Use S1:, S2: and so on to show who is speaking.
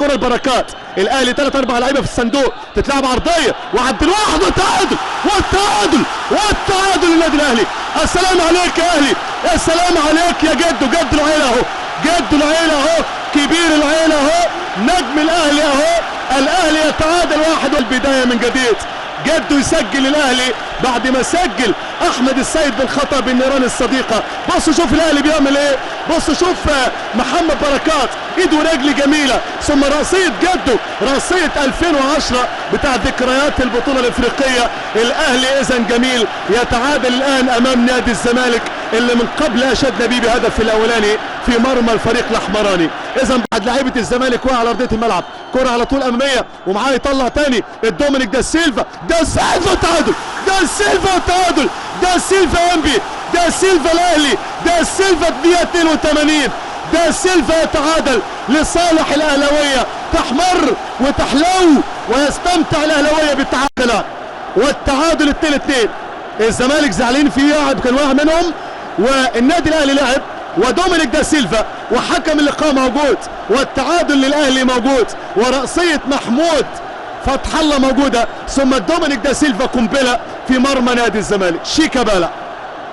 S1: الكره البركات. الاهلي 3 4 لعيبه في الصندوق، تتلعب عرضيه وعبد الواحد والتعادل والتعادل للنادي الاهلي. السلام عليك يا اهلي، يا سلام عليك يا جدو، جد العيله اهو، جد العيله اهو، كبير العيله اهو، نجم الاهلي اهو. الاهلي يتعادل 1 والبدايه من جديد. جده يسجل الاهلي بعد ما سجل احمد السيد بالخطا بالنيران الصديقه. بصوا شوف الاهلي بيعمل ايه، بصوا شوف محمد بركات ايد ورجل جميله، ثم راسيه جده، راسيه 2010 بتاع ذكريات البطوله الافريقيه. الاهلي اذا جميل يتعادل الان امام نادي الزمالك اللي من قبل اشدنا بيه بهدف الاولاني في مرمى الفريق الاحمراني. اذا بعد لعيبه الزمالك وقع على ارضيه الملعب، كره على طول اماميه ومعاه يطلع تاني الدومينيك دا سيلفا، تعادل، دا سيلفا تعادل، دا سيلفا انبي، دا سيلفا الاهلي، دا سيلفا الدقيقه 82، دا سيلفا يتعادل لصالح الاهلاويه، تحمر وتحلو ويستمتع الاهلاويه بالتعادل والتعادل 2-2. الزمالك زعلين في لاعب كان واقع منهم، والنادي الاهلي لعب ودومينيك دا سيلفا وحكم اللقاء موجود، والتعادل للاهلي موجود، ورأسية محمود فتح الله موجوده، ثم دومينيك دا سيلفا قنبله في مرمى نادي الزمالك. شيكابالا